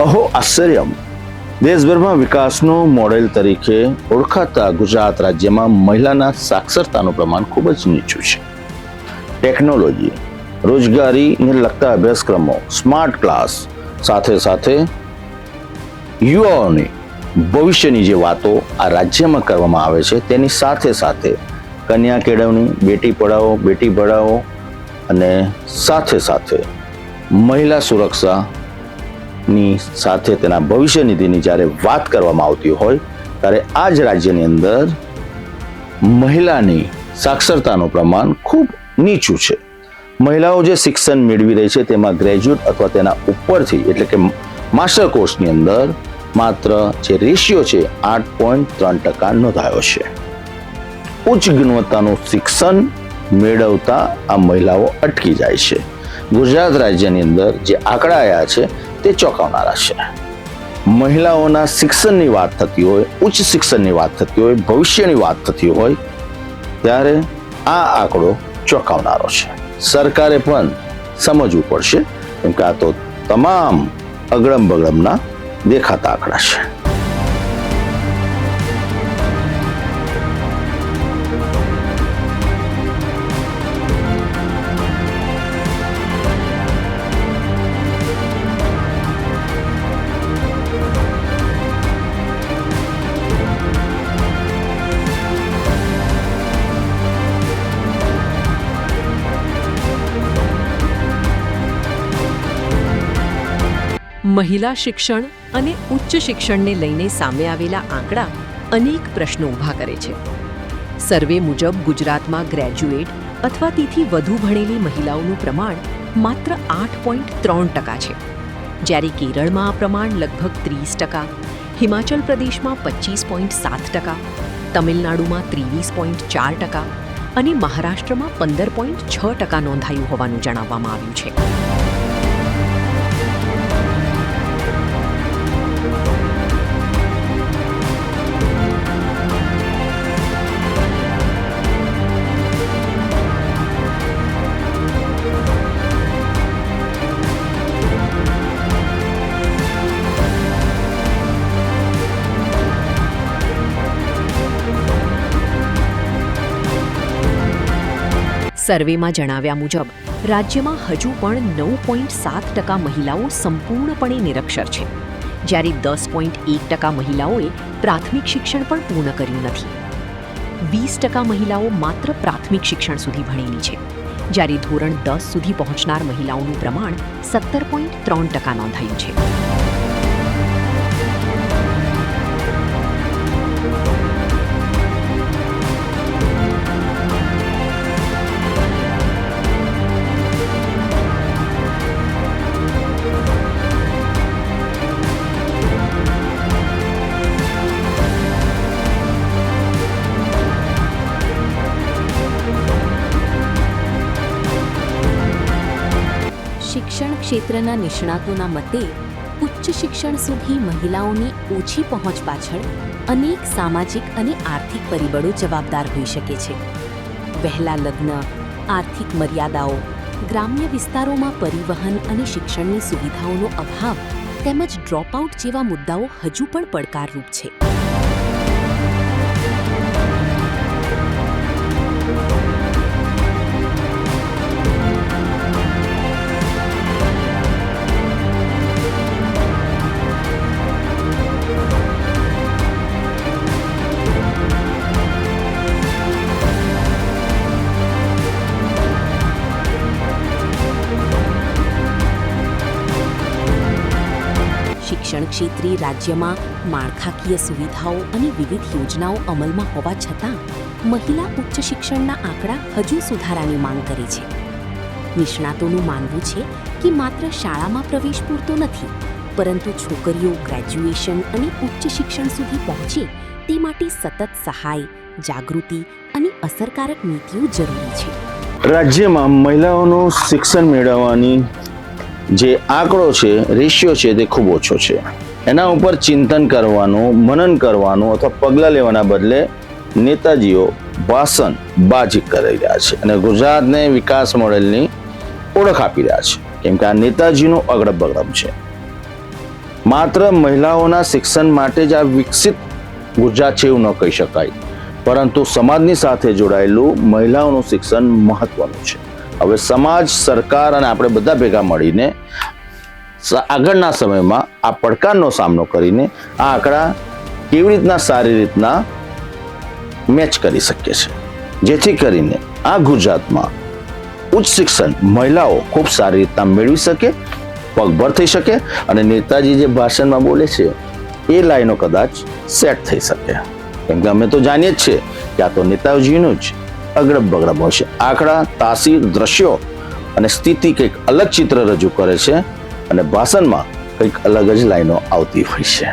અહો આશ્ચર્યમ! દેશભરમાં વિકાસનું મોડેલ તરીકે ઓળખાતા ગુજરાત રાજ્યમાં મહિલાના સાક્ષરતાનું પ્રમાણ ખૂબ જ નીચું છે. ટેકનોલોજી, રોજગારીને લગતા અભ્યાસક્રમો, સ્માર્ટ ક્લાસ સાથે સાથે યુવાઓની ભવિષ્યની જે વાતો આ રાજ્યમાં કરવામાં આવે છે તેની સાથે સાથે કન્યા કેળવણી, બેટી પઢાઓ બેટી ભણાવો અને સાથે સાથે મહિલા સુરક્ષાની સાથે તેના ભવિષ્ય નિધિની જ્યારે વાત કરવામાં આવતી હોય ત્યારે આ જ રાજ્યની અંદર મહિલાની સાક્ષરતાનું પ્રમાણ ખૂબ નીચું છે. મહિલાઓ જે શિક્ષણ મેળવી રહી છે તેમાં ગ્રેજ્યુએટ અથવા તેના ઉપરથી એટલે કે માસ્ટર કોર્સની અંદર માત્ર જે રેશિયો છે 8.3% નોંધાયો છે. ઉચ્ચ ગુણવત્તાનું શિક્ષણ મેળવતા આ મહિલાઓ અટકી જાય છે. ગુજરાત રાજ્યની અંદર જે આંકડા આવ્યા છે તે ચોંકાવનારા છે. મહિલાઓના શિક્ષણની વાત થતી હોય, ઉચ્ચ શિક્ષણની વાત થતી હોય, ભવિષ્યની વાત થતી હોય ત્યારે આ આંકડો ચોંકાવનારો છે. સરકારે પણ સમજવું પડશે કેમ કે આ તો તમામ અગડમ બગડમના દેખાતા આંકડા છે. મહિલા શિક્ષણ અને ઉચ્ચ શિક્ષણને લઈને સામે આવેલા આંકડા અનેક પ્રશ્નો ઊભા કરે છે. સર્વે મુજબ ગુજરાતમાં ગ્રેજ્યુએટ અથવા તેથી વધુ ભણેલી મહિલાઓનું પ્રમાણ માત્ર 8.3% છે, જ્યારે કેરળમાં આ પ્રમાણ લગભગ 30%, હિમાચલ પ્રદેશમાં 25.7%, તમિલનાડુમાં 23.4% અને મહારાષ્ટ્રમાં 15.6% નોંધાયું હોવાનું જણાવવામાં આવ્યું છે. સર્વેમાં જણાવ્યા મુજબ રાજ્યમાં હજુ પણ 9.7% મહિલાઓ સંપૂર્ણપણે નિરક્ષર છે, જ્યારે 10.1% મહિલાઓએ પ્રાથમિક શિક્ષણ પણ પૂર્ણ કર્યું નથી. 20% મહિલાઓ માત્ર પ્રાથમિક શિક્ષણ સુધી ભણેલી છે, જ્યારે ધોરણ 10 સુધી પહોંચનાર મહિલાઓનું પ્રમાણ 17.3% નોંધાયું છે. શિક્ષણ ક્ષેત્રના નિષ્ણાતોના મતે ઉચ્ચ શિક્ષણ સુધી મહિલાઓની ઓછી પહોંચ પાછળ અનેક સામાજિક અને આર્થિક પરિબળો જવાબદાર હોઈ શકે છે. વહેલા લગ્ન, આર્થિક મર્યાદાઓ, ગ્રામ્ય વિસ્તારોમાં પરિવહન અને શિક્ષણની સુવિધાઓનો અભાવ તેમજ ડ્રોપઆઉટ જેવા મુદ્દાઓ હજુ પણ પડકારરૂપ છે. શિક્ષણ ક્ષેત્રે રાજ્યમાં માળખાકીય સુવિધાઓ અને વિવિધ યોજનાઓ અમલમાં હોવા છતાં મહિલા ઉચ્ચ શિક્ષણના આંકડા હજુ સુધારાની માંગ કરે છે. નિષ્ણાતોનું માનવું છે કે માત્ર શાળામાં પ્રવેશ પૂરતો નથી, પરંતુ છોકરીઓ ગ્રેજ્યુએશન અને ઉચ્ચ શિક્ષણ સુધી પહોંચે તે માટે સતત સહાય, જાગૃતિ અને અસરકારક નીતિઓ જરૂરી છે. રાજ્યમાં મહિલાઓનું શિક્ષણ મેળવવાની જે આંકડો છે, રેશિયો છે તે ખૂબ ઓછો છે. એના ઉપર ચિંતન કરવાનું, મનન કરવાનું અથવા પગલાં લેવાના બદલે નેતાજીઓ ભાષણબાજી કરી રહ્યા છે અને ગુજરાતને વિકાસ મોડેલની ઓળખ આપી રહ્યા છે. કેમ કે આ નેતાજીનું અગડમ બગડમ છે. માત્ર મહિલાઓના શિક્ષણ માટે જ આ વિકસિત ગુજરાત છે એવું ન કહી શકાય, પરંતુ સમાજની સાથે જોડાયેલું મહિલાઓનું શિક્ષણ મહત્વનું છે. હવે સમાજ, સરકાર અને આપણે બધા ભેગા મળીને આગળના સમયમાં આ પડકારનો સામનો કરીને આ આંકડા કેવી રીતના સારી રીતના મેચ કરી શકીએ છે, જેથી કરીને આ ગુજરાતમાં ઉચ્ચ શિક્ષણ મહિલાઓ ખૂબ સારી રીતના મેળવી શકે, પગભર થઈ શકે અને નેતાજી જે ભાષણમાં બોલે છે એ લાઈનો કદાચ સેટ થઈ શકે. કેમ કે અમે તો જાણીએ જ છીએ કે આ તો નેતાજીનું જ અગડબ બગડબ હોય છે. આંકડા, તાસીર, દ્રશ્યો અને સ્થિતિ કંઈક અલગ ચિત્ર રજૂ કરે છે અને ભાષણમાં કંઈક અલગ જ લાઈનો આવતી હોય છે.